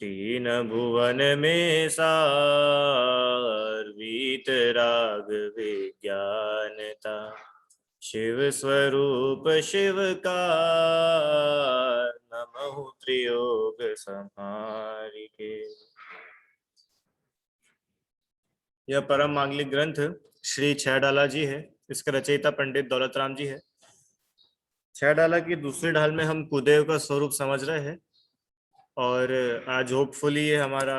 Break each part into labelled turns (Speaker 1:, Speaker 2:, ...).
Speaker 1: तीन भुवन में सार वीतराग विज्ञानता। शिव स्वरूप शिव का नमः त्रियोग संहारिके। यह परम मांगलिक ग्रंथ श्री छैडाला जी है। इसके रचयिता पंडित दौलत राम जी है। छैडाला की दूसरी ढाल में हम कुदेव का स्वरूप समझ रहे हैं और आज होपफुली ये हमारा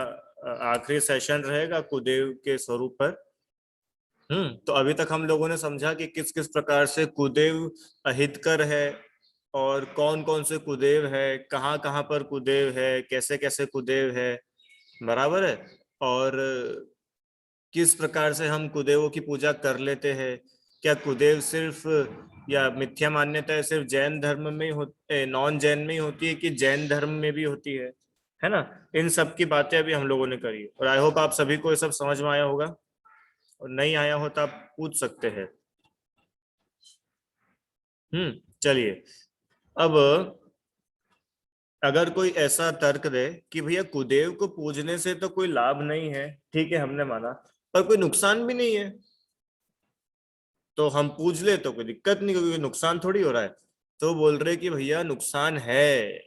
Speaker 1: आखिरी सेशन रहेगा कुदेव के स्वरूप पर। तो अभी तक हम लोगों ने समझा कि किस किस प्रकार से कुदेव अहितकर है और कौन कौन से कुदेव है, कहाँ कहाँ पर कुदेव है, कैसे कैसे कुदेव है, बराबर है। और किस प्रकार से हम कुदेवों की पूजा कर लेते हैं। क्या कुदेव सिर्फ या मिथ्या मान्यता है सिर्फ जैन धर्म में ही नॉन जैन में ही होती है कि जैन धर्म में भी होती है ना। इन सब की बातें अभी हम लोगों ने करी और आई होप आप सभी को ये सब समझ में आया होगा और नहीं आया हो तो आप पूछ सकते हैं। चलिए, अब अगर कोई ऐसा तर्क दे कि भैया कुदेव को पूजने से तो कोई लाभ नहीं है, ठीक है हमने माना, पर कोई नुकसान भी नहीं है, तो हम पूज ले तो कोई दिक्कत नहीं, क्योंकि नुकसान थोड़ी हो रहा है। तो बोल रहे कि भैया नुकसान है,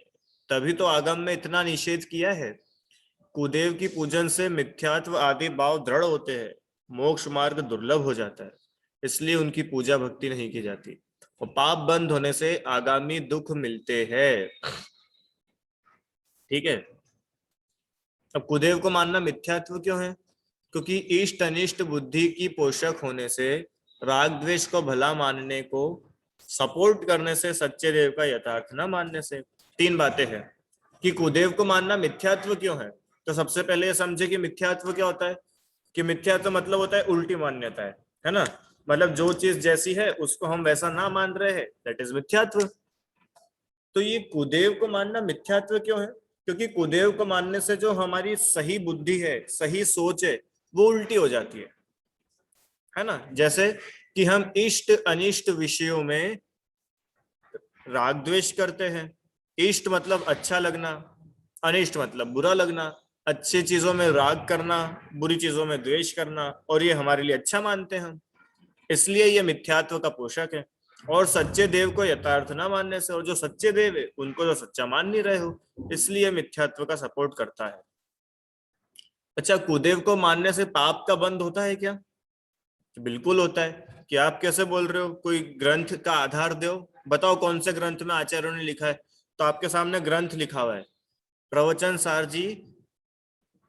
Speaker 1: तभी तो आगम में इतना निषेध किया है। कुदेव की पूजन से मिथ्यात्व आदि भाव दृढ़ होते हैं, मोक्ष मार्ग दुर्लभ हो जाता है, इसलिए उनकी पूजा भक्ति नहीं की जाती और पाप बंद होने से आगामी दुख मिलते हैं। ठीक है। अब कुदेव को मानना मिथ्यात्व क्यों है? क्योंकि इष्ट अनिष्ट बुद्धि की पोषक होने से, राग द्वेष को भला मानने को सपोर्ट करने से, सच्चे देव का यथार्थ न मानने से। तीन बातें हैं कि कुदेव को मानना मिथ्यात्व क्यों है। तो सबसे पहले ये समझे कि मिथ्यात्व क्या होता है। कि मिथ्यात्व मतलब होता है उल्टी मान्यता है ना। मतलब जो चीज जैसी है उसको हम वैसा ना मान रहे हैं, दैट इज मिथ्यात्व। तो ये कुदेव को मानना मिथ्यात्व क्यों है? क्योंकि कुदेव को मानने से जो हमारी सही बुद्धि है, सही सोच है, वो उल्टी हो जाती है ना। जैसे कि हम इष्ट अनिष्ट विषयों में राग द्वेष करते हैं। इष्ट मतलब अच्छा लगना, अनिष्ट मतलब बुरा लगना। अच्छी चीजों में राग करना, बुरी चीजों में द्वेष करना, और ये हमारे लिए अच्छा मानते हैं हम, इसलिए ये मिथ्यात्व का पोषक है। और सच्चे देव को यथार्थ ना मानने से, और जो सच्चे देव है उनको तो सच्चा मान नहीं रहे हो, इसलिए मिथ्यात्व का सपोर्ट करता है। अच्छा, कुदेव को मानने से पाप का बंद होता है क्या? बिल्कुल होता है। कि आप कैसे बोल रहे हो? कोई ग्रंथ का आधार दो, बताओ कौन से ग्रंथ में आचार्यों ने लिखा है। तो आपके सामने ग्रंथ लिखा हुआ है, प्रवचन सार जी,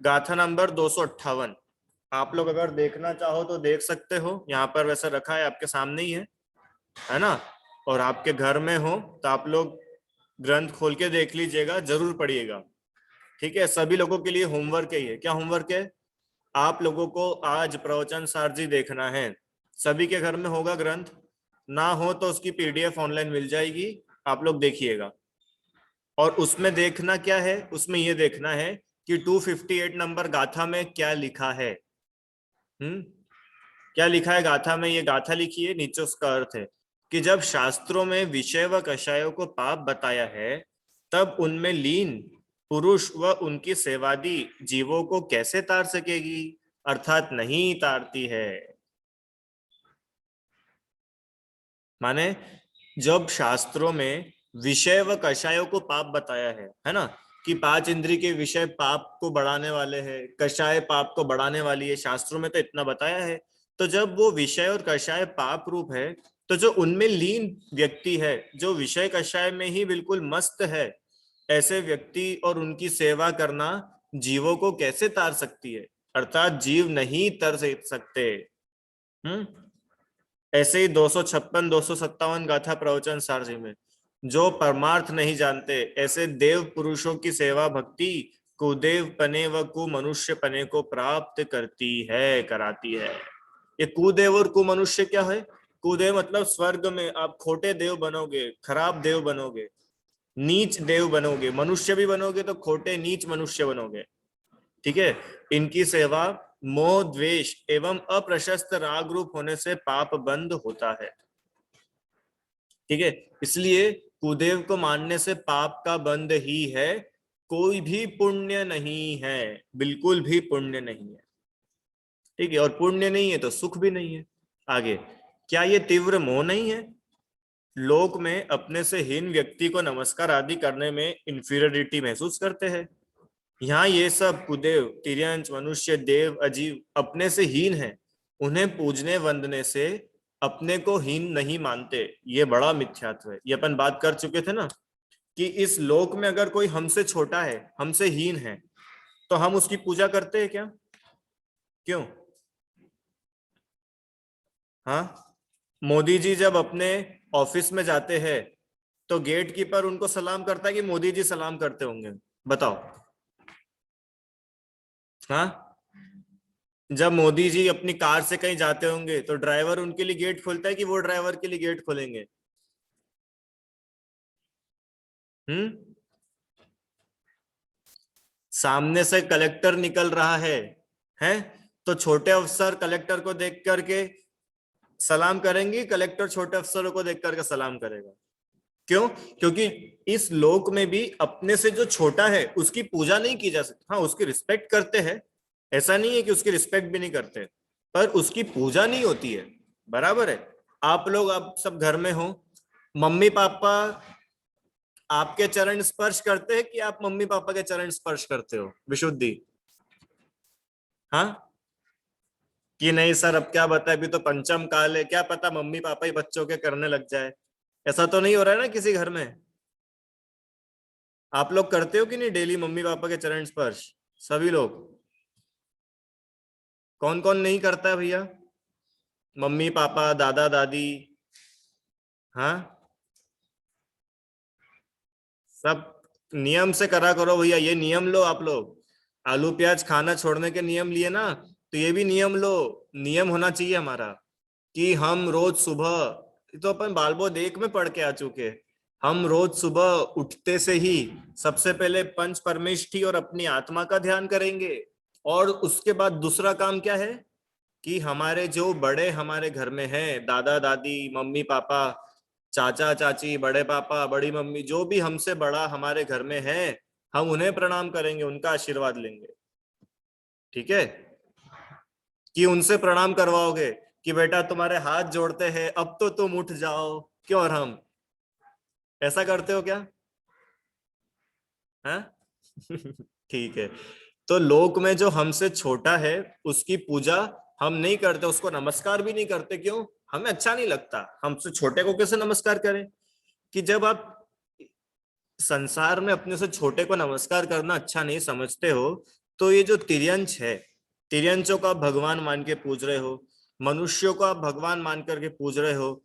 Speaker 1: गाथा नंबर 258। आप लोग अगर देखना चाहो तो देख सकते हो, यहाँ पर वैसे रखा है, आपके सामने ही है ना। और आपके घर में हो तो आप लोग ग्रंथ खोल के देख लीजिएगा, जरूर पढ़िएगा। ठीक है, सभी लोगों के लिए होमवर्क है ये। क्या होमवर्क है? आप लोगों को आज प्रवचन सार जी देखना है। सभी के घर में होगा ग्रंथ, ना हो तो उसकी पीडीएफ ऑनलाइन मिल जाएगी, आप लोग देखिएगा। और उसमें देखना क्या है? उसमें ये देखना है कि 258 नंबर गाथा में क्या लिखा है। क्या लिखा है गाथा में? ये गाथा लिखी है, नीचे उसका अर्थ है कि जब शास्त्रों में विषय व कषायों को पाप बताया है, तब उनमें लीन पुरुष व उनकी सेवादी जीवों को कैसे तार सकेगी, अर्थात नहीं तारती है। माने जब शास्त्रों में विषय व कषायों को पाप बताया है ना, कि 5 इंद्रिय के विषय पाप को बढ़ाने वाले हैं, कषाय पाप को बढ़ाने वाली है, शास्त्रों में तो इतना बताया है। तो जब वो विषय और कषाय पाप रूप है, तो जो उनमें लीन व्यक्ति है, जो विषय कषाय में ही बिल्कुल मस्त है, ऐसे व्यक्ति और उनकी सेवा करना जीवों को कैसे तार सकती है, अर्थात जीव नहीं तर सकते। हम्म ऐसे ही 256 257 गाथा प्रवचन सार जी में, जो परमार्थ नहीं जानते, ऐसे देव पुरुषों की सेवा भक्ति कुदेव पने व कु मनुष्य पने को प्राप्त करती है, कराती है। ये कुदेव और कुमनुष्य क्या है? कुदेव मतलब स्वर्ग में आप खोटे देव बनोगे, खराब देव बनोगे, नीच देव बनोगे, मनुष्य भी बनोगे तो खोटे नीच मनुष्य बनोगे। ठीक है। इनकी सेवा मोह द्वेष एवं अप्रशस्त राग रूप होने से पाप बंद होता है। ठीक है, इसलिए कुदेव को मानने से पाप का बंद ही है, कोई भी पुण्य नहीं है, बिल्कुल भी पुण्य नहीं है। ठीक है, और पुण्य नहीं है तो सुख भी नहीं है। आगे, क्या ये तीव्र मोह नहीं है? लोक में अपने से हीन व्यक्ति को नमस्कार आदि करने में इंफीरियरिटी महसूस करते हैं। यहाँ ये सब कुदेव, तिर्यंच, मनुष्य, देव, अजीव अपने से हीन है, उन्हें पूजने वंदने से अपने को हीन नहीं मानते। ये बड़ा मिथ्यात्व है। ये अपन बात कर चुके थे ना कि इस लोक में अगर कोई हमसे छोटा है, हमसे हीन है, तो हम उसकी पूजा करते हैं क्या? क्यों? हाँ, मोदी जी जब अपने ऑफिस में जाते हैं तो गेट कीपर उनको सलाम करता है कि मोदी जी सलाम करते होंगे? बताओ। हाँ, जब मोदी जी अपनी कार से कहीं जाते होंगे तो ड्राइवर उनके लिए गेट खोलता है कि वो ड्राइवर के लिए गेट खोलेंगे? हम्म। सामने से कलेक्टर निकल रहा है तो छोटे अफसर कलेक्टर को देख करके सलाम करेंगे, कलेक्टर छोटे अफसरों को देख करके सलाम करेगा? क्यों? क्योंकि इस लोक में भी अपने से जो छोटा है उसकी पूजा नहीं की जा सकती। हाँ, उसकी रिस्पेक्ट करते हैं, ऐसा नहीं है कि उसकी रिस्पेक्ट भी नहीं करते, पर उसकी पूजा नहीं होती है। बराबर है। आप लोग, आप सब घर में हो, मम्मी पापा आपके चरण स्पर्श करते हैं कि आप मम्मी पापा के चरण स्पर्श करते हो विशुद्धि? हाँ, कि नहीं सर अब क्या बताए, अभी तो पंचम काल है, क्या पता मम्मी पापा ही बच्चों के करने लग जाए। ऐसा तो नहीं हो रहा है ना किसी घर में? आप लोग करते हो कि नहीं डेली मम्मी पापा के चरण स्पर्श? सभी लोग? कौन कौन नहीं करता है भैया? मम्मी पापा, दादा दादी? हाँ, सब नियम से करा करो भैया, ये नियम लो आप लोग। आलू प्याज खाना छोड़ने के नियम लिए ना, तो ये भी नियम लो। नियम होना चाहिए हमारा कि हम रोज सुबह, ये तो अपन बालबो देख में पढ़ के आ चुके, हम रोज सुबह उठते से ही सबसे पहले पंच परमेष्ठी और अपनी आत्मा का ध्यान करेंगे। और उसके बाद दूसरा काम क्या है कि हमारे जो बड़े हमारे घर में हैं, दादा दादी, मम्मी पापा, चाचा चाची, बड़े पापा, बड़ी मम्मी, जो भी हमसे बड़ा हमारे घर में है, हम उन्हें प्रणाम करेंगे, उनका आशीर्वाद लेंगे। ठीक है? कि उनसे प्रणाम करवाओगे कि बेटा तुम्हारे हाथ जोड़ते हैं, अब तो तुम उठ जाओ। क्यों? और हम ऐसा करते हो क्या? हाँ? ठीक है। तो लोक में जो हमसे छोटा है उसकी पूजा हम नहीं करते, उसको नमस्कार भी नहीं करते। क्यों? हमें अच्छा नहीं लगता। हमसे छोटे को कैसे नमस्कार करें? कि जब आप संसार में अपने से छोटे को नमस्कार करना अच्छा नहीं समझते हो, तो ये जो तिर्यंच है, तिर्यंचों को आप भगवान मान के पूज रहे हो, मनुष्यों को आप भगवान मान करके पूज रहे हो,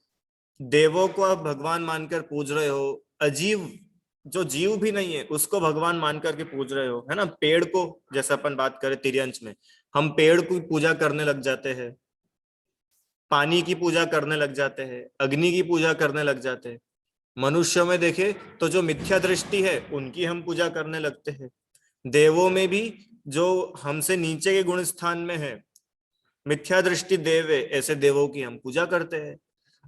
Speaker 1: देवों को आप भगवान मानकर पूज रहे हो, अजीव जो जीव भी नहीं है उसको भगवान मान करके पूज रहे हो, है ना? पेड़ को, जैसे अपन बात करें तिर्यंच में, हम पेड़ की पूजा करने लग जाते हैं, पानी की पूजा करने लग जाते हैं, अग्नि की पूजा करने लग जाते हैं। मनुष्यों में देखे तो जो मिथ्या दृष्टि है उनकी हम पूजा करने लगते हैं। देवों में भी जो हमसे नीचे के गुण स्थान में है, मिथ्या दृष्टि देव है, ऐसे देवों की हम पूजा करते हैं।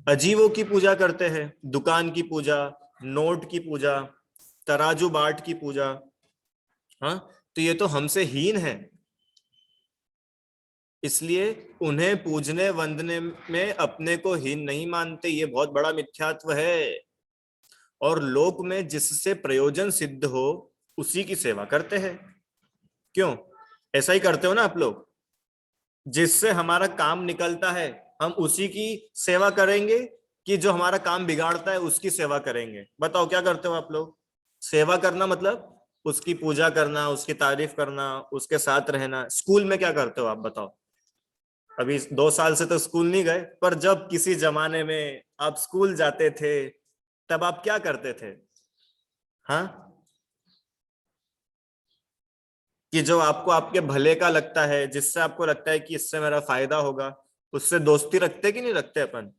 Speaker 1: अजीवों की पूजा करते हैं, दुकान की पूजा, नोट की पूजा, तराजू बाट की पूजा। हाँ, तो ये तो हमसे हीन है, इसलिए उन्हें पूजने वंदने में अपने को हीन नहीं मानते। ये बहुत बड़ा मिथ्यात्व है। और लोक में जिससे प्रयोजन सिद्ध हो उसी की सेवा करते हैं। क्यों? ऐसा ही करते हो ना आप लोग? जिससे हमारा काम निकलता है हम उसी की सेवा करेंगे, कि जो हमारा काम बिगाड़ता है उसकी सेवा करेंगे? बताओ क्या करते हो आप लोग? सेवा करना मतलब उसकी पूजा करना, उसकी तारीफ करना, उसके साथ रहना। स्कूल में क्या करते हो आप बताओ? अभी 2 साल से तो स्कूल नहीं गए, पर जब किसी जमाने में आप स्कूल जाते थे तब आप क्या करते थे? हाँ, कि जो आपको आपके भले का लगता है, जिससे आपको लगता है कि इससे मेरा फायदा होगा, उससे दोस्ती रखते कि नहीं रखते अपन?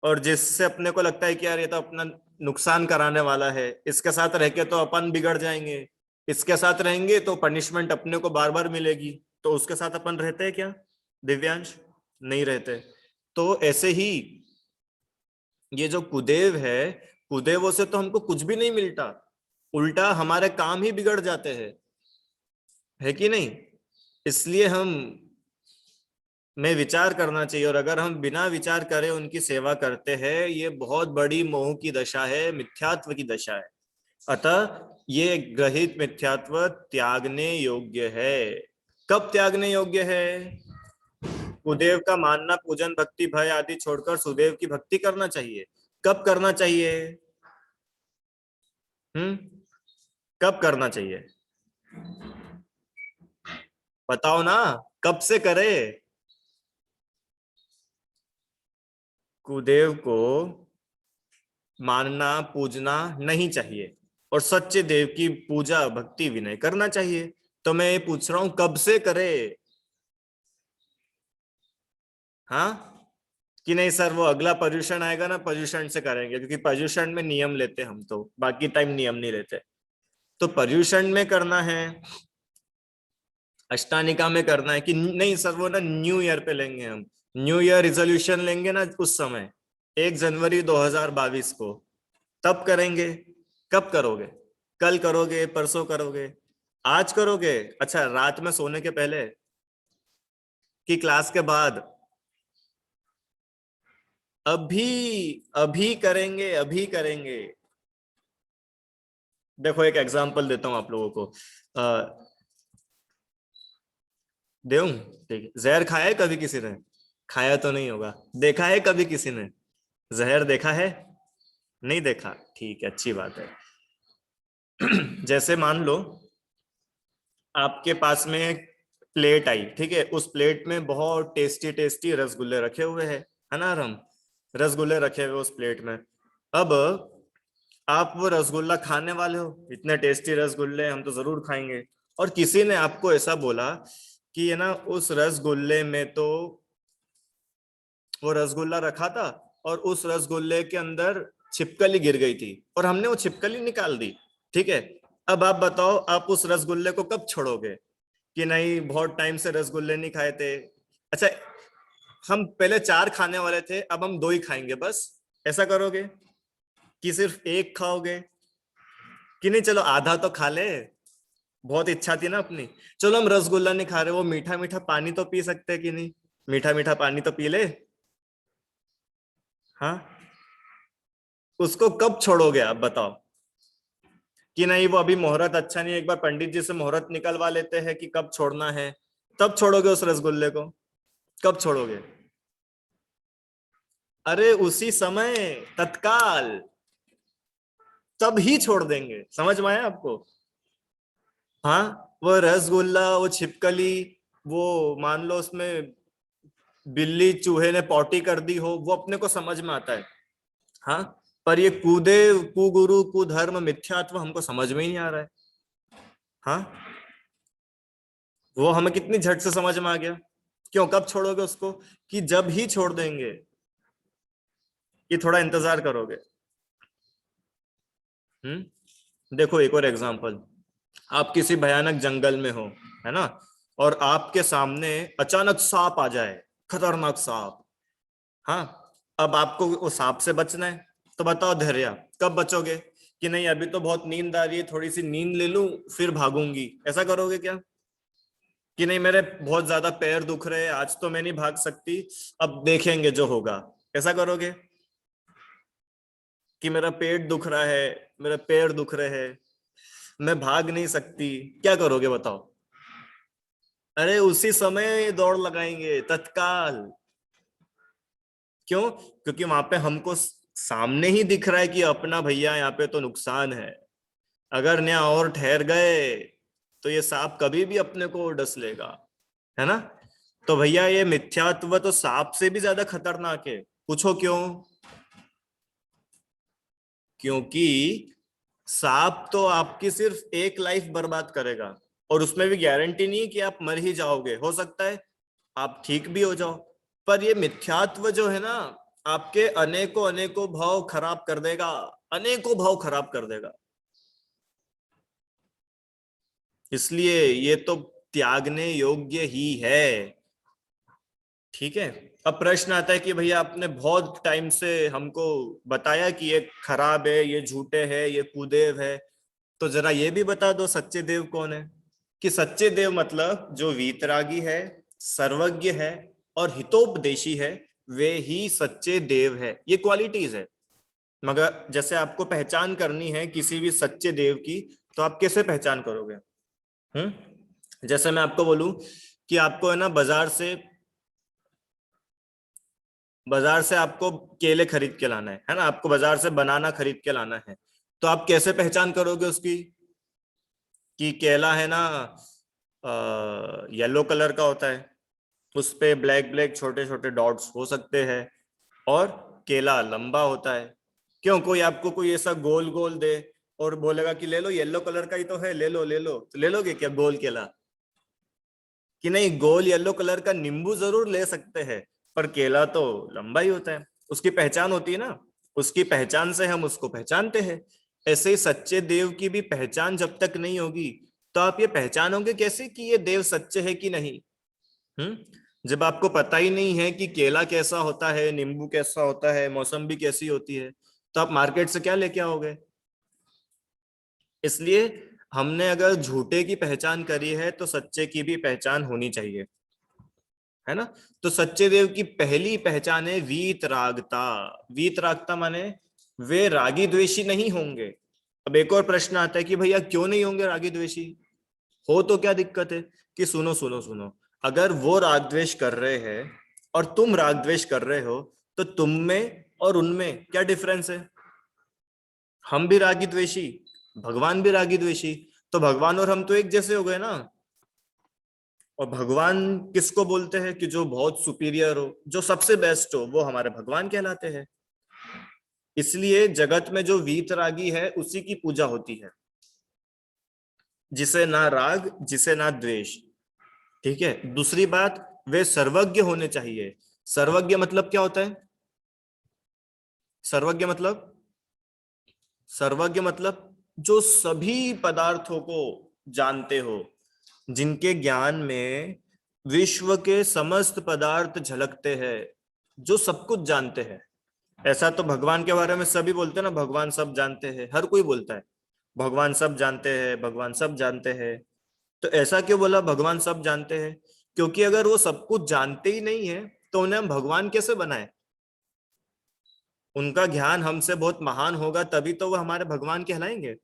Speaker 1: और जिससे अपने को लगता है कि यार ये तो अपना नुकसान कराने वाला है, इसके साथ रह के तो अपन बिगड़ जाएंगे, इसके साथ रहेंगे तो पनिशमेंट अपने को बार बार मिलेगी, तो उसके साथ अपन रहते हैं क्या दिव्यांश? नहीं रहते। तो ऐसे ही ये जो कुदेव है, कुदेवों से तो हमको कुछ भी नहीं मिलता। उल्टा हमारे काम ही बिगड़ जाते हैं, है कि नहीं? इसलिए हम में विचार करना चाहिए, और अगर हम बिना विचार करे उनकी सेवा करते हैं, ये बहुत बड़ी मोह की दशा है, मिथ्यात्व की दशा है। अतः ये ग्रहित मिथ्यात्व त्यागने योग्य है। कब त्यागने योग्य है? कुदेव का मानना पूजन भक्ति भय आदि छोड़कर सुदेव की भक्ति करना चाहिए। कब करना चाहिए? हम्म, कब करना चाहिए? बताओ ना, कब से करे? कुदेव को मानना पूजना नहीं चाहिए, और सच्चे देव की पूजा भक्ति विनय करना चाहिए। तो मैं ये पूछ रहा हूं, कब से करे? हाँ कि नहीं सर, वो अगला पर्यूषण आएगा ना, पर्यूषण से करेंगे, क्योंकि पर्यूषण में नियम लेते हम, तो बाकी टाइम नियम नहीं लेते। तो पर्यूषण में करना है, अष्टानिका में करना है कि नहीं सर? वो ना न्यू ईयर पे लेंगे हम, न्यू ईयर रिजोल्यूशन लेंगे ना उस समय, 1 जनवरी 2022 को, तब करेंगे। कब करोगे? कल करोगे, परसों करोगे, आज करोगे? अच्छा, रात में सोने के पहले कि क्लास के बाद? अभी, अभी करेंगे, अभी करेंगे। देखो एक एग्जांपल देता हूं आप लोगों को, देऊं? ठीक है, जहर खाया है कभी किसी ने? खाया तो नहीं होगा। देखा है कभी किसी ने जहर? देखा है? नहीं देखा, ठीक है, अच्छी बात है। जैसे मान लो आपके पास में एक प्लेट आई, ठीक है, उस प्लेट में बहुत टेस्टी टेस्टी रसगुल्ले रखे हुए हैं, है ना? हम रसगुल्ले रखे हुए उस प्लेट में। अब आप वो रसगुल्ला खाने वाले हो, इतने टेस्टी रसगुल्ले हम तो जरूर खाएंगे। और किसी ने आपको ऐसा बोला कि ये ना, उस रसगुल्ले में तो वो रसगुल्ला रखा था और उस रसगुल्ले के अंदर छिपकली गिर गई थी, और हमने वो छिपकली निकाल दी, ठीक है। अब आप बताओ, आप उस रसगुल्ले को कब छोड़ोगे? कि नहीं, बहुत टाइम से रसगुल्ले नहीं खाए थे। अच्छा, हम पहले 4 खाने वाले थे, अब हम 2 ही खाएंगे बस, ऐसा करोगे? कि सिर्फ एक खाओगे? कि नहीं चलो आधा तो खा ले, बहुत इच्छा थी ना अपनी। चलो हम रसगुल्ला नहीं खा रहे, वो मीठा मीठा पानी तो पी सकते हैं कि नहीं? मीठा मीठा पानी तो पी ले। हाँ, उसको कब छोड़ोगे आप बताओ? कि नहीं वो अभी मुहूर्त अच्छा नहीं है, एक बार पंडित जी से मुहूर्त निकलवा लेते हैं कि कब छोड़ना है, तब छोड़ोगे उस रसगुल्ले को? कब छोड़ोगे? अरे उसी समय, तत्काल, तब ही छोड़ देंगे। समझ में आया आपको? हाँ, वो रसगुल्ला, वो छिपकली, वो मान लो उसमें बिल्ली चूहे ने पॉटी कर दी हो, वो अपने को समझ में आता है। हाँ, पर ये कुदेव कुगुरु कुधर्म मिथ्यात्व हमको समझ में ही नहीं आ रहा है। हाँ, वो हमें कितनी झट से समझ में आ गया। क्यों? कब छोड़ोगे उसको? कि जब ही छोड़ देंगे, कि थोड़ा इंतजार करोगे। देखो एक और एग्जांपल, आप किसी भयानक जंगल में हो, है ना, और आपके सामने अचानक सांप आ जाए, खतरनाक सांप। हाँ, अब आपको वो सांप से बचना है, तो बताओ धैर्य, कब बचोगे? कि नहीं अभी तो बहुत नींद आ रही है, थोड़ी सी नींद ले लूं फिर भागूंगी, ऐसा करोगे क्या? कि नहीं मेरे बहुत ज्यादा पैर दुख रहे हैं, आज तो मैं नहीं भाग सकती, अब देखेंगे जो होगा, ऐसा करोगे? कि मेरा पेट दुख रहा है, मेरे पैर दुख रहे हैं, मैं भाग नहीं सकती, क्या करोगे बताओ? अरे उसी समय दौड़ लगाएंगे, तत्काल। क्यों? क्योंकि वहां पे हमको सामने ही दिख रहा है कि अपना भैया यहाँ पे तो नुकसान है, अगर यहाँ और ठहर गए तो ये सांप कभी भी अपने को डस लेगा, है ना? तो भैया ये मिथ्यात्व तो सांप से भी ज्यादा खतरनाक है। पूछो क्यों? क्योंकि सांप तो आपकी सिर्फ एक लाइफ बर्बाद करेगा, और उसमें भी गारंटी नहीं कि आप मर ही जाओगे, हो सकता है आप ठीक भी हो जाओ। पर ये मिथ्यात्व जो है ना, आपके अनेकों अनेकों भाव खराब कर देगा, अनेकों भाव खराब कर देगा। इसलिए ये तो त्यागने योग्य ही है। ठीक है। अब प्रश्न आता है कि भैया आपने बहुत टाइम से हमको बताया कि ये खराब है, ये झूठे है, ये कुदेव है, तो जरा ये भी बता दो सच्चे देव कौन है। कि सच्चे देव मतलब जो वीतरागी है, सर्वज्ञ है और हितोपदेशी है, वे ही सच्चे देव है। ये क्वालिटीज है। मगर जैसे आपको पहचान करनी है किसी भी सच्चे देव की, तो आप कैसे पहचान करोगे? जैसे मैं आपको बोलूं कि आपको है ना बाजार से आपको केले खरीद के लाना है ना, आपको बाजार से बनाना खरीद के लाना है, तो आप कैसे पहचान करोगे उसकी? कि केला है ना येलो कलर का होता है, उस पे ब्लैक ब्लैक छोटे छोटे डॉट्स हो सकते हैं, और केला लंबा होता है। क्यों? कोई आपको कोई ऐसा गोल गोल दे और बोलेगा कि ले लो, येलो कलर का ही तो है, ले लो ले लो, तो ले लोगे क्या गोल केला? कि नहीं, गोल येलो कलर का नींबू जरूर ले सकते हैं, पर केला तो लंबा ही होता है। उसकी पहचान होती है ना, उसकी पहचान से हम उसको पहचानते हैं। ऐसे ही सच्चे देव की भी पहचान जब तक नहीं होगी, तो आप ये पहचानोगे कैसे कि ये देव सच्चे है कि नहीं? जब आपको पता ही नहीं है कि केला कैसा होता है, नींबू कैसा होता है, मौसम्बी कैसी होती है, तो आप मार्केट से क्या लेके आओगे? इसलिए हमने अगर झूठे की पहचान करी है, तो सच्चे की भी पहचान होनी चाहिए, है ना? तो सच्चे देव की पहली पहचान है वीतरागता। वीतरागता माने वे रागी द्वेषी नहीं होंगे। अब एक और प्रश्न आता है कि भैया क्यों नहीं होंगे रागी द्वेषी? हो तो क्या दिक्कत है? कि सुनो सुनो सुनो, अगर वो राग द्वेष कर रहे हैं और तुम राग द्वेष कर रहे हो, तो तुम में और उनमें क्या डिफरेंस है? हम भी रागी द्वेषी, भगवान भी रागी द्वेषी, तो भगवान और हम तो एक जैसे हो गए ना। और भगवान किसको बोलते हैं? कि जो बहुत सुपीरियर हो, जो सबसे बेस्ट हो, वो हमारे भगवान कहलाते हैं। इसलिए जगत में जो वीतरागी है उसी की पूजा होती है, जिसे ना राग, जिसे ना द्वेष। ठीक है। दूसरी बात, वे सर्वज्ञ होने चाहिए। सर्वज्ञ मतलब क्या होता है? सर्वज्ञ मतलब, सर्वज्ञ मतलब जो सभी पदार्थों को जानते हो, जिनके ज्ञान में विश्व के समस्त पदार्थ झलकते हैं, जो सब कुछ जानते हैं। ऐसा तो भगवान के बारे में सभी बोलते हैं ना, भगवान सब जानते हैं, हर कोई बोलता है भगवान सब जानते हैं, भगवान सब जानते हैं। तो ऐसा क्यों बोला भगवान सब जानते हैं? क्योंकि अगर वो सब कुछ जानते ही नहीं है, तो उन्हें हम भगवान कैसे बनाए? उनका ज्ञान हमसे बहुत महान होगा, तभी तो वो हमारे भगवान कहलाएंगे।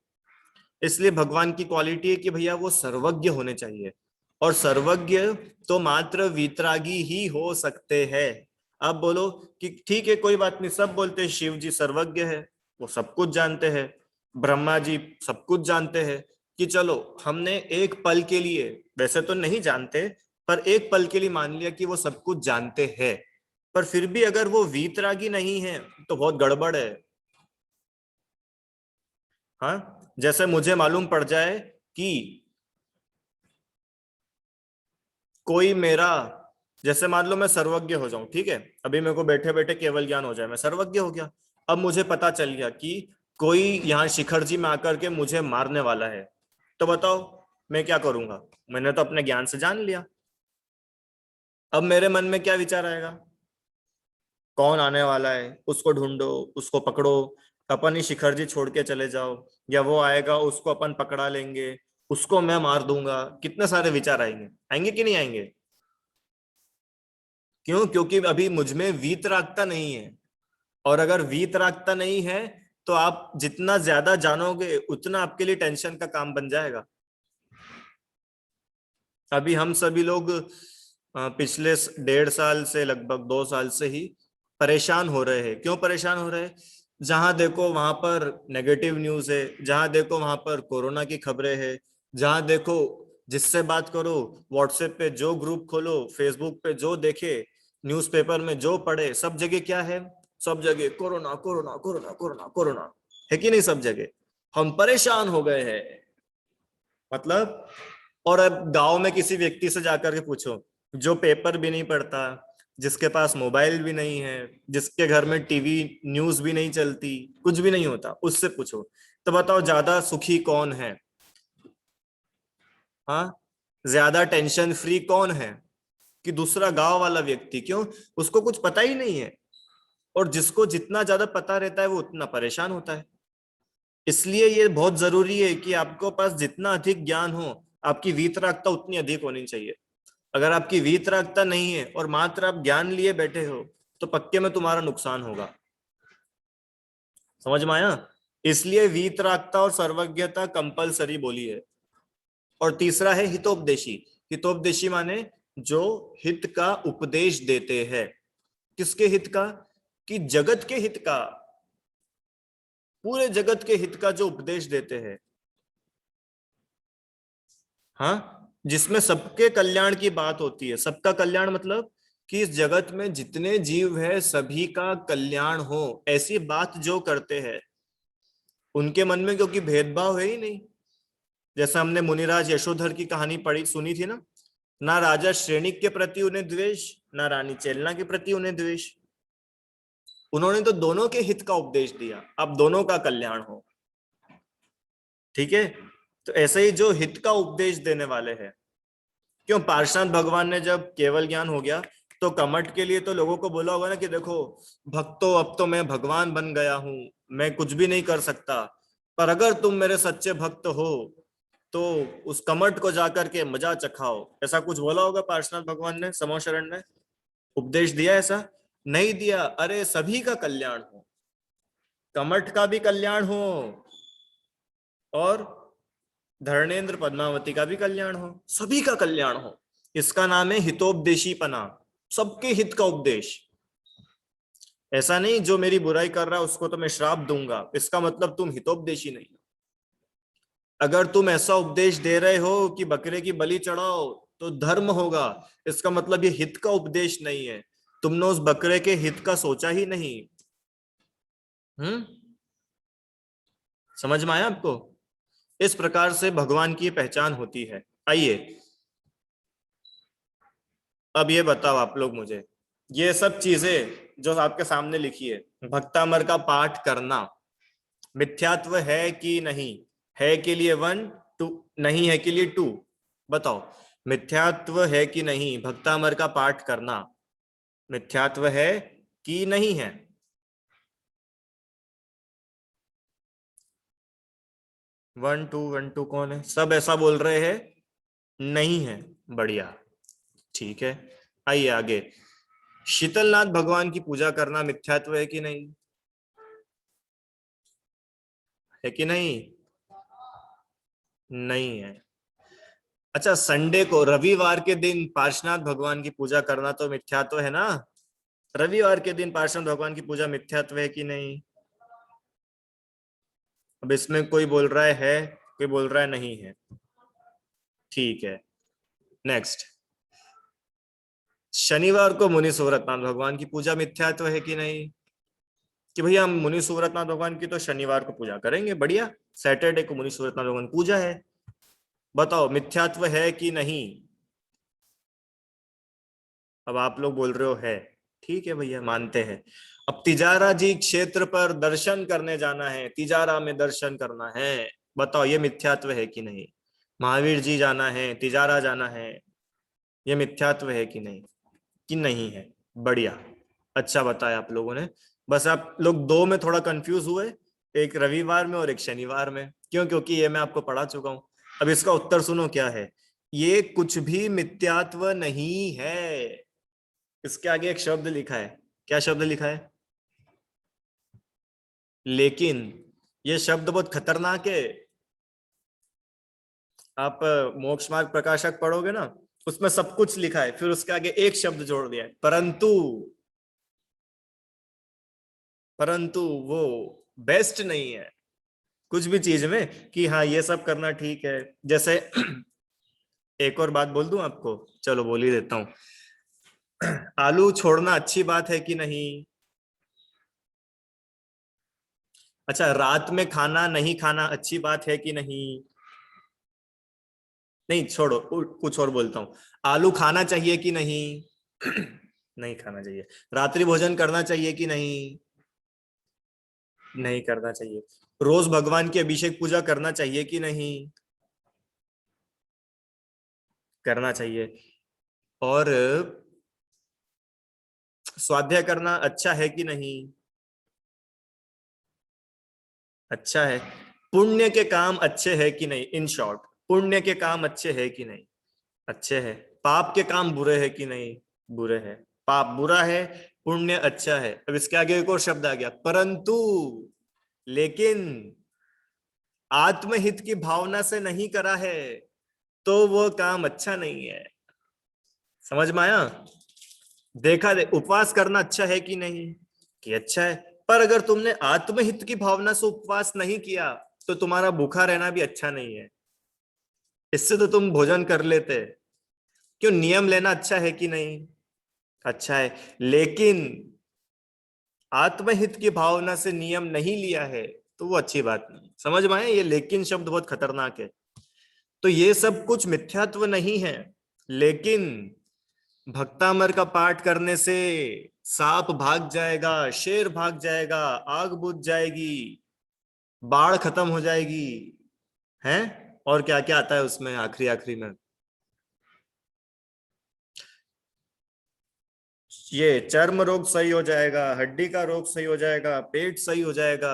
Speaker 1: इसलिए भगवान की क्वालिटी है कि भैया वो सर्वज्ञ होने चाहिए, और सर्वज्ञ तो मात्र वीतरागी ही हो सकते हैं। आप बोलो कि ठीक है कोई बात नहीं, सब बोलते हैं शिव जी सर्वज्ञ है, वो सब कुछ जानते हैं, ब्रह्मा जी सब कुछ जानते हैं, कि चलो हमने एक पल के लिए, वैसे तो नहीं जानते, पर एक पल के लिए मान लिया कि वो सब कुछ जानते हैं, पर फिर भी अगर वो वीतरागी नहीं है, तो बहुत गड़बड़ है। हाँ, जैसे मुझे मालूम पड़ जाए कि कोई मेरा, जैसे मान लो मैं सर्वज्ञ हो जाऊं, ठीक है, अभी मेरे को बैठे बैठे केवल ज्ञान हो जाए, मैं सर्वज्ञ हो गया। अब मुझे पता चल गया कि कोई यहाँ शिखर जी में आकर के मुझे मारने वाला है, तो बताओ मैं क्या करूंगा? मैंने तो अपने ज्ञान से जान लिया। अब मेरे मन में क्या विचार आएगा? कौन आने वाला है, उसको ढूंढो, उसको पकड़ो, अपन ही शिखर जी छोड़ के चले जाओ, या वो आएगा उसको अपन पकड़ा लेंगे, उसको मैं मार दूंगा। कितने सारे विचार आएंगे, आएंगे कि नहीं आएंगे? क्यों? क्योंकि अभी मुझ में वीतरागता नहीं है। और अगर वीतरागता नहीं है, तो आप जितना ज्यादा जानोगे उतना आपके लिए टेंशन का काम बन जाएगा। अभी हम सभी लोग पिछले 1.5 साल से, लगभग 2 साल से ही परेशान हो रहे हैं। क्यों परेशान हो रहे हैं? जहां देखो वहां पर नेगेटिव न्यूज है, जहां देखो वहां पर कोरोना की खबरें हैं, जहां देखो जिससे बात करो, व्हाट्सएप पे जो ग्रुप खोलो, फेसबुक पे जो देखे, न्यूज़पेपर में जो पढ़े, सब जगह क्या है? सब जगह corona corona corona corona corona, है कि नहीं? सब जगह हम परेशान हो गए हैं। मतलब, और अब गांव में किसी व्यक्ति से जाकर के पूछो, जो पेपर भी नहीं पढ़ता, जिसके पास मोबाइल भी नहीं है, जिसके घर में टीवी न्यूज भी नहीं चलती, कुछ भी नहीं होता, उससे पूछो, तो बताओ ज्यादा सुखी कौन है? हाँ, ज्यादा टेंशन फ्री कौन है? कि दूसरा गांव वाला व्यक्ति। क्यों? उसको कुछ पता ही नहीं है। और जिसको जितना ज्यादा पता रहता है वो उतना परेशान होता है। इसलिए ये बहुत जरूरी है कि आपको पास जितना अधिक ज्ञान हो, आपकी वीतरागता उतनी अधिक होनी चाहिए। अगर आपकी वीतरागता नहीं है और मात्र आप ज्ञान लिए बैठे हो, तो पक्के में तुम्हारा नुकसान होगा। समझ में आया? इसलिए वीतरागता और सर्वज्ञता कंपलसरी बोली है। और तीसरा है हितोपदेशी। हितोपदेशी माने जो हित का उपदेश देते हैं। किसके हित का? कि जगत के हित का, पूरे जगत के हित का जो उपदेश देते हैं। हाँ, जिसमें सबके कल्याण की बात होती है। सबका कल्याण मतलब कि इस जगत में जितने जीव है सभी का कल्याण हो, ऐसी बात जो करते हैं। उनके मन में क्योंकि भेदभाव है ही नहीं। जैसा हमने मुनिराज यशोधर की कहानी पढ़ी सुनी थी ना, ना राजा श्रेणिक के प्रति उन्हें द्वेष, ना रानी चेलना के प्रति उन्हें द्वेष। उन्होंने तो दोनों के हित का उपदेश दिया, अब दोनों का कल्याण हो। ठीक है? तो ऐसे ही जो हित का उपदेश देने वाले हैं। क्यों पार्षद भगवान ने जब केवल ज्ञान हो गया, तो कमठ के लिए तो लोगों को बोला होगा ना कि देखो भक्तों, अब तो मैं भगवान बन गया हूं, मैं कुछ भी नहीं कर सकता, पर अगर तुम मेरे सच्चे भक्त हो तो उस कमठ को जाकर के मजा चखाओ। ऐसा कुछ बोला होगा पार्षद भगवान ने समोशरण में? उपदेश दिया ऐसा? नहीं दिया। अरे सभी का कल्याण हो, कमठ का भी कल्याण हो और धर्णेन्द्र पद्मावती का भी कल्याण हो, सभी का कल्याण हो। इसका नाम है हितोपदेशीपना। सबके हित का उपदेश। ऐसा नहीं जो मेरी बुराई कर रहा है उसको तो मैं श्राप दूंगा, इसका मतलब तुम हितोपदेशी नहीं हो। अगर तुम ऐसा उपदेश दे रहे हो कि बकरे की बलि चढ़ाओ तो धर्म होगा, इसका मतलब ये हित का उपदेश नहीं है। तुमने उस बकरे के हित का सोचा ही नहीं। हम्म, समझ में आया आपको? इस प्रकार से भगवान की पहचान होती है। आइए अब ये बताओ आप लोग मुझे, ये सब चीजें जो आपके सामने लिखी है, भक्तामर का पाठ करना मिथ्यात्व है कि नहीं? है के लिए 1, 2, नहीं है के लिए 2। बताओ, मिथ्यात्व है कि नहीं भक्तामर का पाठ करना? मिथ्यात्व है कि नहीं है? 1, 2, 1, 2 कौन है? सब ऐसा बोल रहे हैं नहीं है। बढ़िया, ठीक है। आइए आगे। शीतलनाथ भगवान की पूजा करना मिथ्यात्व है कि नहीं? है कि नहीं? नहीं है। अच्छा, संडे को, रविवार के दिन पार्श्वनाथ भगवान की पूजा करना तो मिथ्यात्व है ना? रविवार के दिन पार्श्वनाथ भगवान की पूजा मिथ्यात्व है कि नहीं? अब इसमें कोई बोल रहा है, कोई बोल रहा है नहीं है। ठीक है, नेक्स्ट। शनिवार को मुनि सूरतनाथ भगवान की पूजा मिथ्यात्व है कि नहीं? कि भैया हम मुनि सूरतनाथ भगवान की तो शनिवार को पूजा करेंगे, बढ़िया। सैटरडे को मुनि सूरतनाथ भगवान की पूजा है। बताओ मिथ्यात्व है कि नहीं? अब आप लोग बोल रहे हो है। ठीक है भैया, मानते हैं। अब तिजारा जी क्षेत्र पर दर्शन करने जाना है, तिजारा में दर्शन करना है। बताओ ये मिथ्यात्व है कि नहीं? महावीर जी जाना है, तिजारा जाना है, ये मिथ्यात्व है कि नहीं? कि नहीं है? बढ़िया, अच्छा बताया आप लोगों ने। बस आप लोग दो में थोड़ा कंफ्यूज हुए, एक रविवार में और एक शनिवार में। क्यों? क्योंकि ये मैं आपको पढ़ा चुका हूं। अब इसका उत्तर सुनो क्या है। ये कुछ भी मिथ्यात्व नहीं है। इसके आगे एक शब्द लिखा है। क्या शब्द लिखा है? लेकिन। ये शब्द बहुत खतरनाक है। आप मोक्ष मार्ग प्रकाशक पढ़ोगे ना, उसमें सब कुछ लिखा है, फिर उसके आगे एक शब्द जोड़ दिया है, परंतु। परंतु वो बेस्ट नहीं है कुछ भी चीज में कि हाँ ये सब करना ठीक है। जैसे एक और बात बोल दूं आपको, चलो बोल ही देता हूँ। आलू छोड़ना अच्छी बात है कि नहीं? अच्छा, रात में खाना नहीं खाना अच्छी बात है कि नहीं? नहीं छोड़ो, कुछ और बोलता हूँ। आलू खाना चाहिए कि नहीं? नहीं खाना चाहिए। रात्रि भोजन करना चाहिए कि नहीं? नहीं करना चाहिए। रोज भगवान की अभिषेक पूजा करना चाहिए कि नहीं? करना चाहिए। और स्वाध्याय करना अच्छा है कि नहीं? अच्छा है। पुण्य के काम अच्छे है कि नहीं, इन शॉर्ट पुण्य के काम अच्छे है कि नहीं, अच्छे है। पाप के काम बुरे है कि नहीं, बुरे है। पाप बुरा है, पुण्य अच्छा है। अब इसके आगे एक और शब्द आ गया, परंतु, लेकिन आत्महित की भावना से नहीं करा है तो वो काम अच्छा नहीं है। समझ में आया? देखा दे, उपवास करना अच्छा है कि नहीं, कि अच्छा है। पर अगर तुमने आत्महित की भावना से उपवास नहीं किया तो तुम्हारा भूखा रहना भी अच्छा नहीं है। इससे तो तुम भोजन कर लेते। क्यों, नियम लेना अच्छा है कि नहीं, अच्छा है। लेकिन आत्महित की भावना से नियम नहीं लिया है तो वो अच्छी बात नहीं। समझ में आया? ये लेकिन शब्द बहुत खतरनाक है। तो ये सब कुछ मिथ्यात्व नहीं है, लेकिन भक्तामर का पाठ करने से सांप भाग जाएगा, शेर भाग जाएगा, आग बुझ जाएगी, बाढ़ खत्म हो जाएगी, हैं? और क्या क्या आता है उसमें आखिरी आखिरी में, ये चर्म रोग सही हो जाएगा, हड्डी का रोग सही हो जाएगा, पेट सही हो जाएगा,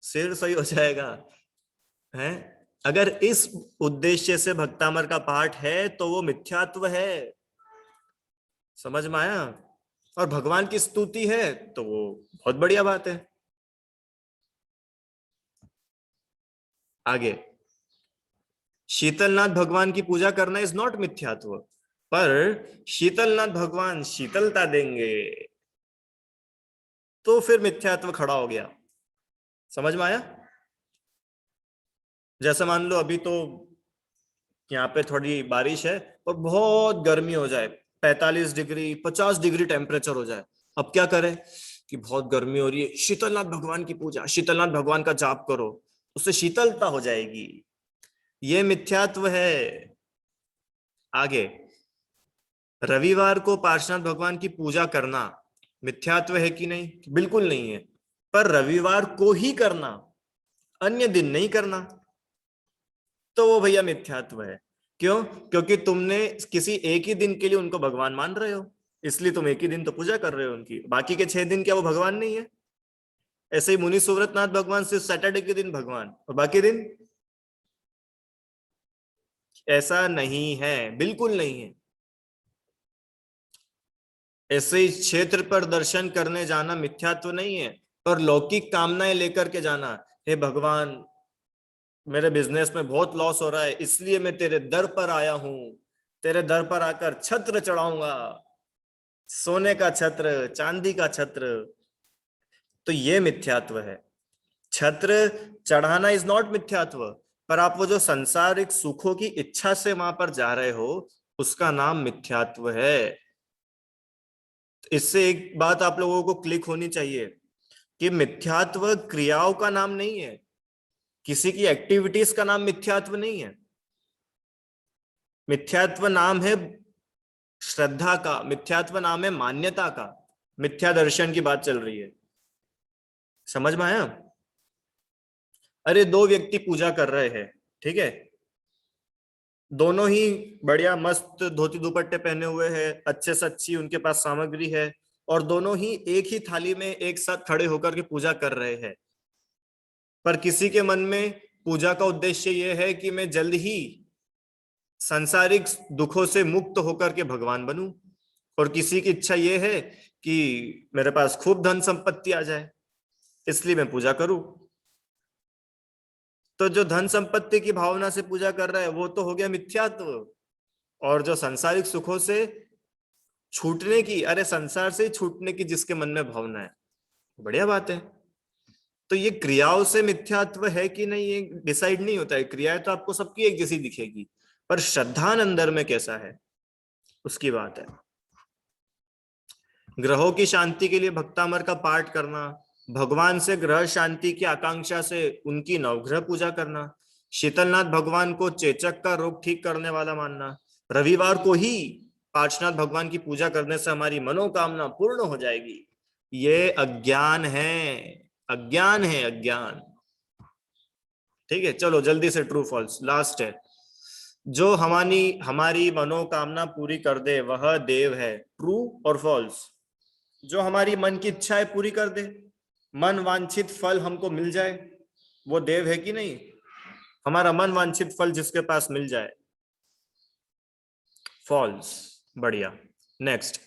Speaker 1: सिर सही हो जाएगा, हैं? अगर इस उद्देश्य से भक्तामर का पाठ है तो वो मिथ्यात्व है। समझ में आया? और भगवान की स्तुति है तो वो बहुत बढ़िया बात है। आगे, शीतलनाथ भगवान की पूजा करना इज नॉट मिथ्यात्व, पर शीतलनाथ भगवान शीतलता देंगे तो फिर मिथ्यात्व खड़ा हो गया। समझ में आया? जैसे मान लो अभी तो यहाँ पे थोड़ी बारिश है और बहुत गर्मी हो जाए, 45 डिग्री 50 डिग्री टेम्परेचर हो जाए। अब क्या करें कि बहुत गर्मी हो रही है, शीतलनाथ भगवान की पूजा, शीतलनाथ भगवान का जाप करो, उससे शीतलता हो जाएगी। ये मिथ्यात्व है। आगे, रविवार को पार्श्वनाथ भगवान की पूजा करना मिथ्यात्व है कि नहीं, बिल्कुल नहीं है। पर रविवार को ही करना, अन्य दिन नहीं करना, तो वो भैया मिथ्यात्व है। क्यों? क्योंकि तुमने किसी एक ही दिन के लिए उनको भगवान मान रहे हो, इसलिए तुम एक ही दिन तो पूजा कर रहे हो उनकी, बाकी के 6 दिन क्या वो भगवान नहीं है? ऐसे ही मुनि सुव्रतनाथ भगवान सिर्फ सैटरडे के दिन भगवान और बाकी दिन, ऐसा नहीं है, बिल्कुल नहीं है। ऐसे ही क्षेत्र पर दर्शन करने जाना मिथ्यात्व नहीं है, पर लौकिक कामनाएं लेकर के जाना, हे भगवान मेरे बिजनेस में बहुत लॉस हो रहा है इसलिए मैं तेरे दर पर आया हूं, तेरे दर पर आकर छत्र चढ़ाऊंगा, सोने का छत्र, चांदी का छत्र, तो ये मिथ्यात्व है। छत्र चढ़ाना इज नॉट मिथ्यात्व, पर आप वो जो संसारिक सुखों की इच्छा से वहां पर जा रहे हो उसका नाम मिथ्यात्व है। इससे एक बात आप लोगों को क्लिक होनी चाहिए कि मिथ्यात्व क्रियाओं का नाम नहीं है, किसी की एक्टिविटीज का नाम मिथ्यात्व नहीं है। मिथ्यात्व नाम है श्रद्धा का, मिथ्यात्व नाम है मान्यता का। मिथ्या दर्शन की बात चल रही है। समझ में आया? अरे दो व्यक्ति पूजा कर रहे हैं, ठीक है, दोनों ही बढ़िया मस्त धोती दुपट्टे पहने हुए हैं, अच्छे से अच्छी उनके पास सामग्री है, और दोनों ही एक ही थाली में एक साथ खड़े होकर के पूजा कर रहे हैं। पर किसी के मन में पूजा का उद्देश्य यह है कि मैं जल्द ही सांसारिक दुखों से मुक्त होकर के भगवान बनूं, और किसी की इच्छा यह है कि मेरे पास खूब धन संपत्ति आ जाए इसलिए मैं पूजा करूं। तो जो धन संपत्ति की भावना से पूजा कर रहा है वो तो हो गया मिथ्यात्व, और जो सांसारिक सुखों से छूटने की, अरे संसार से छूटने की जिसके मन में भावना है, बढ़िया बात है। तो ये क्रियाओं से मिथ्यात्व है कि नहीं ये डिसाइड नहीं होता है, क्रियाएं तो आपको सबकी एक जैसी दिखेगी, पर श्रद्धान अंदर में कैसा है उसकी बात है। ग्रहों की शांति के लिए भक्तामर का पाठ करना, भगवान से ग्रह शांति की आकांक्षा से उनकी नवग्रह पूजा करना, शीतलनाथ भगवान को चेचक का रोग ठीक करने वाला मानना, रविवार को ही पार्श्वनाथ भगवान की पूजा करने से हमारी मनोकामना पूर्ण हो जाएगी, ये अज्ञान है, अज्ञान है, अज्ञान। ठीक है, चलो जल्दी से ट्रू फॉल्स लास्ट है। जो हमारी हमारी मनोकामना पूरी कर दे वह देव है, ट्रू और फॉल्स? जो हमारी मन की इच्छाएं पूरी कर दे, मन वांछित फल हमको मिल जाए, वो देव है कि नहीं? हमारा मन वांछित फल जिसके पास मिल जाए, फॉल्स। बढ़िया। नेक्स्ट,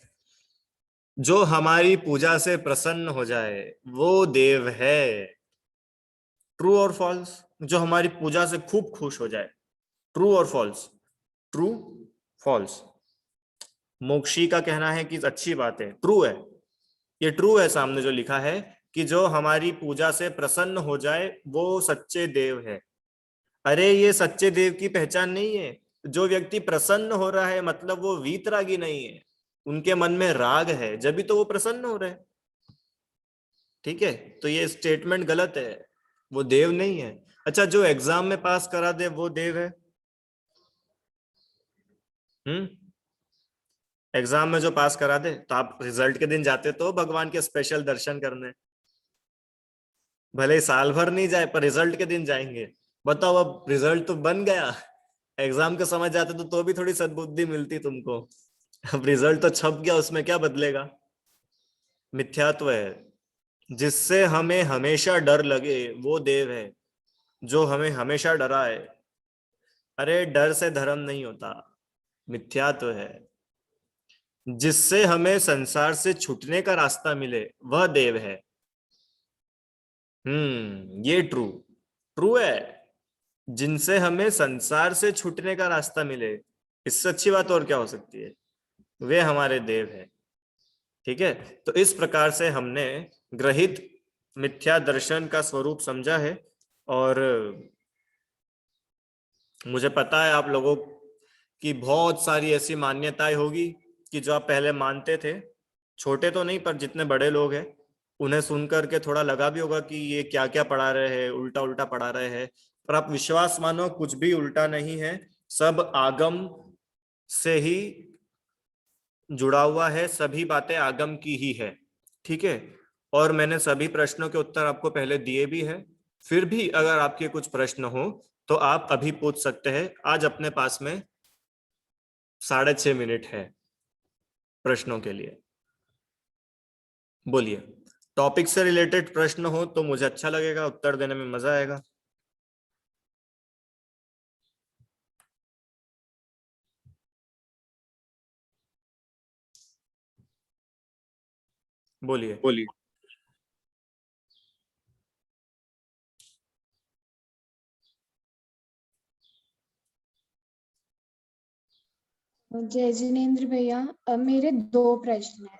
Speaker 1: जो हमारी पूजा से प्रसन्न हो जाए वो देव है। ट्रू और फॉल्स? जो हमारी पूजा से खूब खुश हो जाए, ट्रू और फॉल्स? True, false? मोक्षी का कहना है कि अच्छी बात है, ट्रू है। ये ट्रू है सामने जो लिखा है कि जो हमारी पूजा से प्रसन्न हो जाए वो सच्चे देव है। अरे ये सच्चे देव की पहचान नहीं है। जो व्यक्ति प्रसन्न हो रहा है मतलब वो वीतरागी नहीं है, उनके मन में राग है, जब भी तो वो प्रसन्न हो रहे हैं। ठीक है, तो ये स्टेटमेंट गलत है, वो देव नहीं है। अच्छा, जो एग्जाम में पास करा दे वो देव है? हम्म, एग्जाम में जो पास करा दे, तो आप रिजल्ट के दिन जाते तो भगवान के स्पेशल दर्शन करने, भले ही साल भर नहीं जाए पर रिजल्ट के दिन जाएंगे। बताओ, अब रिजल्ट तो बन गया, एग्जाम के समय जाते तो भी थोड़ी सद्बुद्धि मिलती तुमको। अब रिजल्ट तो छप गया, उसमें क्या बदलेगा? मिथ्यात्व है। जिससे हमें हमेशा डर लगे वो देव है, जो हमें हमेशा डराए। अरे डर से धर्म नहीं होता, मिथ्यात्व है। जिससे हमें संसार से छूटने का रास्ता मिले वह देव है। ये ट्रू, ट्रू है। जिनसे हमें संसार से छूटने का रास्ता मिले, इससे अच्छी बात और क्या हो सकती है? वे हमारे देव है। ठीक है, तो इस प्रकार से हमने ग्रहित मिथ्या दर्शन का स्वरूप समझा है। और मुझे पता है आप लोगों की बहुत सारी ऐसी मान्यताएं होगी कि जो आप पहले मानते थे, छोटे तो नहीं पर जितने बड़े लोग हैं उन्हें सुन करके थोड़ा लगा भी होगा कि ये क्या क्या पढ़ा रहे हैं, उल्टा उल्टा पढ़ा रहे हैं। पर आप विश्वास मानो, कुछ भी उल्टा नहीं है, सब आगम से ही जुड़ा हुआ है, सभी बातें आगम की ही है। ठीक है, और मैंने सभी प्रश्नों के उत्तर आपको पहले दिए भी है। फिर भी अगर आपके कुछ प्रश्न हो तो आप अभी पूछ सकते हैं। आज अपने पास में 6.5 मिनट है प्रश्नों के लिए। बोलिए, टॉपिक से रिलेटेड प्रश्न हो तो मुझे अच्छा लगेगा, उत्तर देने में मजा आएगा। बोलिए।
Speaker 2: बोलिए।
Speaker 3: जय जिनेन्द्र भैया, मेरे दो प्रश्न है।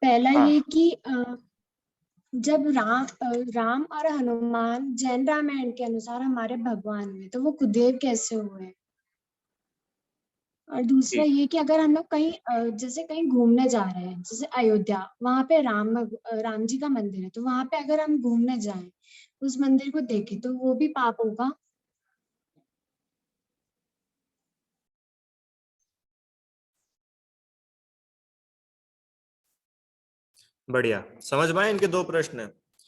Speaker 3: पहला
Speaker 1: हाँ,
Speaker 3: ये कि जब राम और हनुमान जैन रामायण के अनुसार हमारे भगवान हुए तो वो कुदेव कैसे हुए? और दूसरा
Speaker 1: ठीक।
Speaker 3: ये कि अगर हम लोग कहीं जैसे कहीं घूमने जा रहे हैं, जैसे अयोध्या, वहां पे राम जी का मंदिर है, तो वहां पे अगर हम घूमने जाएं, उस मंदिर को देखें, तो वो भी पाप होगा?
Speaker 1: बढ़िया, समझ में आए इनके दो प्रश्न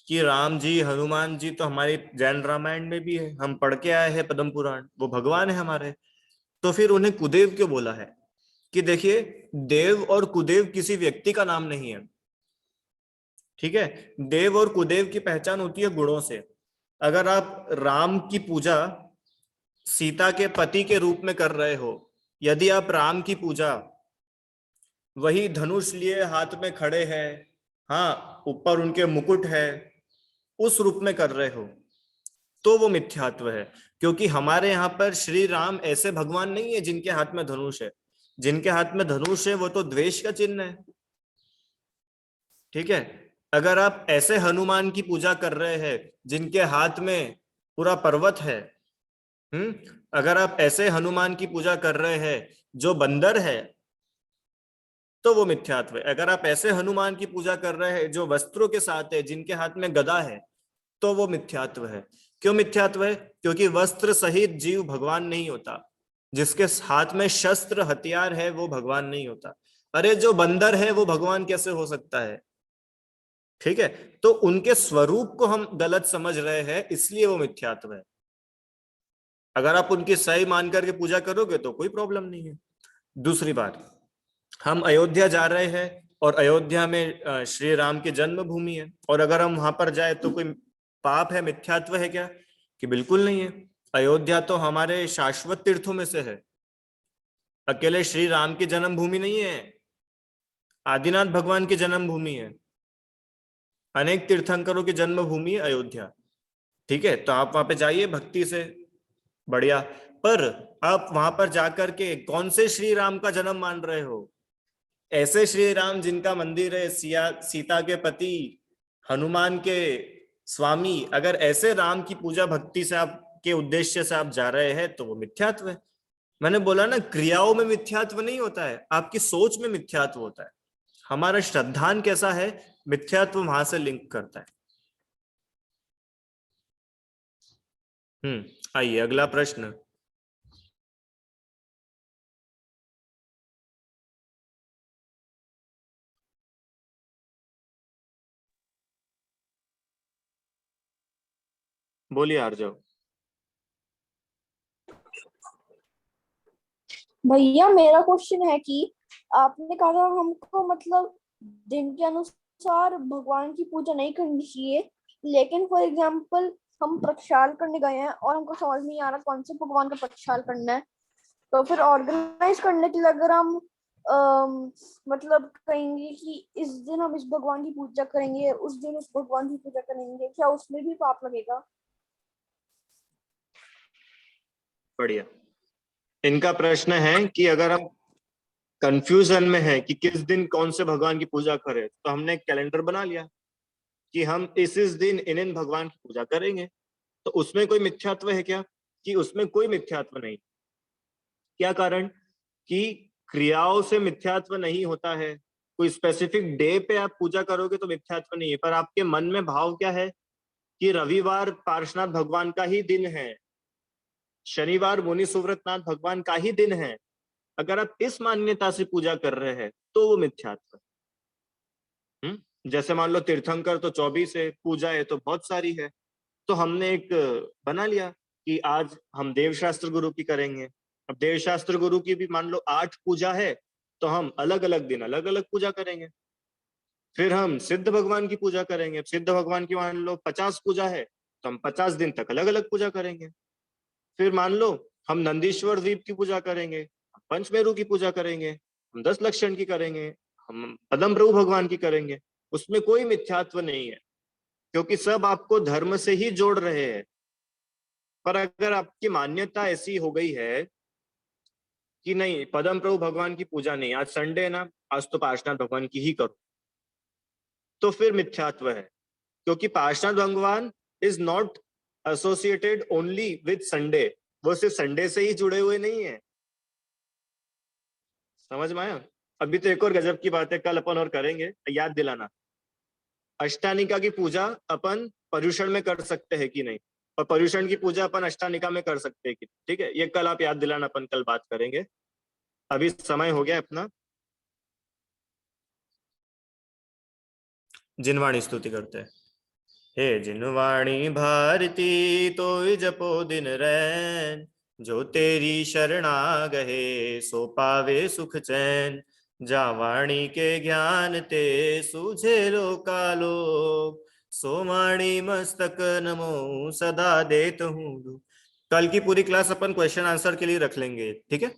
Speaker 1: कि राम जी हनुमान जी तो हमारे जैन रामायण में भी है, हम पढ़ के आए हैं पद्म पुराण, वो भगवान है हमारे। तो फिर उन्हें कुदेव क्यों बोला है? कि देखिए, देव और कुदेव किसी व्यक्ति का नाम नहीं है। ठीक है, देव और कुदेव की पहचान होती है गुणों से। अगर आप राम की पूजा सीता के पति के रूप में कर रहे हो, यदि आप राम की पूजा वही धनुष लिए हाथ में खड़े हैं, हाँ ऊपर उनके मुकुट है, उस रूप में कर रहे हो, तो वो मिथ्यात्व है। क्योंकि हमारे यहाँ पर श्री राम ऐसे भगवान नहीं है जिनके हाथ में धनुष है। जिनके हाथ में धनुष है वो तो द्वेष का चिन्ह है। ठीक है, अगर आप ऐसे हनुमान की पूजा कर रहे हैं जिनके हाथ में पूरा पर्वत है, अगर आप ऐसे हनुमान की पूजा कर रहे हैं जो बंदर है, तो वो मिथ्यात्व है। अगर आप ऐसे हनुमान की पूजा कर रहे हैं जो वस्त्रों के साथ है, जिनके हाथ में गदा है, तो वो मिथ्यात्व है। क्यों मिथ्यात्व है? क्योंकि वस्त्र सहित जीव भगवान नहीं होता। जिसके हाथ में शस्त्र हथियार है वो भगवान नहीं होता। अरे जो बंदर है वो भगवान कैसे हो सकता है? ठीक है, तो उनके स्वरूप को हम गलत समझ रहे हैं, इसलिए वो मिथ्यात्व है। अगर आप उनकी सही मान करके पूजा करोगे तो कोई प्रॉब्लम नहीं है। दूसरी बात, हम अयोध्या जा रहे हैं और अयोध्या में श्री राम की जन्मभूमि है, और अगर हम वहां पर जाए तो कोई पाप है, मिथ्यात्व है क्या? कि बिल्कुल नहीं है। अयोध्या तो हमारे शाश्वत तीर्थों में से है, अकेले श्री राम की जन्मभूमि नहीं है, आदिनाथ भगवान की जन्मभूमि है, अनेक तीर्थंकरों की जन्मभूमि है अयोध्या। ठीक है, तो आप वहां पे जाइए भक्ति से, बढ़िया। पर आप वहां पर जाकर के कौन से श्री राम का जन्म मान रहे हो? ऐसे श्री राम जिनका मंदिर है सीता के पति, हनुमान के स्वामी, अगर ऐसे राम की पूजा भक्ति से आप के उद्देश्य से आप जा रहे हैं तो वो मिथ्यात्व है। मैंने बोला ना, क्रियाओं में मिथ्यात्व नहीं होता है, आपकी सोच में मिथ्यात्व होता है। हमारा श्रद्धान कैसा है, मिथ्यात्व वहां से लिंक करता है। आइए अगला प्रश्न। बोलिए आर्जव।
Speaker 2: भैया मेरा क्वेश्चन है कि आपने कहा था हमको मतलब दिन के अनुसार भगवान की पूजा नहीं करनी चाहिए, लेकिन फॉर एग्जाम्पल हम प्रक्षाल करने गए हैं और हमको समझ नहीं आ रहा कौन से भगवान का प्रक्षाल करना है, तो फिर ऑर्गेनाइज करने के लिए अगर हम मतलब कहेंगे कि इस दिन हम इस भगवान की पूजा करेंगे, उस दिन उस भगवान की पूजा करेंगे, क्या उसमें भी पाप लगेगा?
Speaker 1: बढ़िया। इनका प्रश्न है कि अगर हम कंफ्यूजन में है कि किस दिन कौन से भगवान की पूजा करें, तो हमने एक कैलेंडर बना लिया कि हम इस दिन इन भगवान की पूजा करेंगे। तो उसमें कोई मिथ्यात्व है क्या? कि उसमें कोई मिथ्यात्व नहीं। क्या कारण? कि क्रियाओं से मिथ्यात्व नहीं होता है। कोई स्पेसिफिक डे पे आप पूजा करोगे तो मिथ्यात्व नहीं है, पर आपके मन में भाव क्या है कि रविवार पार्श्वनाथ भगवान का ही दिन है, शनिवार मुनि सुव्रतनाथ भगवान का ही दिन है, अगर आप इस मान्यता से पूजा कर रहे हैं तो वो मिथ्यात्व है। जैसे मान लो तीर्थंकर तो 24 है, पूजा है तो बहुत सारी है, तो हमने एक बना लिया कि आज हम देवशास्त्र गुरु की करेंगे। अब देवशास्त्र गुरु की भी मान लो 8 पूजा है, तो हम अलग अलग दिन अलग अलग पूजा करेंगे। फिर हम सिद्ध भगवान की पूजा करेंगे, सिद्ध भगवान की मान लो 50 पूजा है, तो हम 50 दिन तक अलग अलग पूजा करेंगे। फिर मान लो हम नंदीश्वर द्वीप की पूजा करेंगे, पंचमेरु की पूजा करेंगे, हम 10 लक्षण की करेंगे, हम पदम प्रभु भगवान की करेंगे। उसमें कोई मिथ्यात्व नहीं है, क्योंकि सब आपको धर्म से ही जोड़ रहे हैं। पर अगर आपकी मान्यता ऐसी हो गई है कि नहीं, पदम प्रभु भगवान की पूजा नहीं, आज संडे ना, आज तो पार्श्वनाथ भगवान की ही करो, तो फिर मिथ्यात्व है। क्योंकि पार्श्वनाथ भगवान is not associated only with Sunday, वो सिर्फ संडे से ही जुड़े हुए नहीं है। समझ में आया? अभी तो एक और गजब की बात है, कल अपन और करेंगे, याद दिलाना। अष्टानिका की पूजा अपन पर्युषण में कर सकते हैं कि नहीं, और पर्युषण की पूजा अपन अष्टानिका में कर सकते हैं कि नहीं, ठीक है? ये कल आप याद दिलाना, अपन कल बात करेंगे। अभी समय हो गया अपना। जिनवाणी स्तुति करते हैं। हे जिनवाणी भारती तो जपो दिन रैन, जो तेरी शरणा गहे सो पावे सुख चैन। जा वाणी के ज्ञान ते सूझे लोकालोक, सो वाणी मस्तक नमो सदा देत हूँ। कल की पूरी क्लास अपन क्वेश्चन आंसर के लिए रख लेंगे, ठीक है?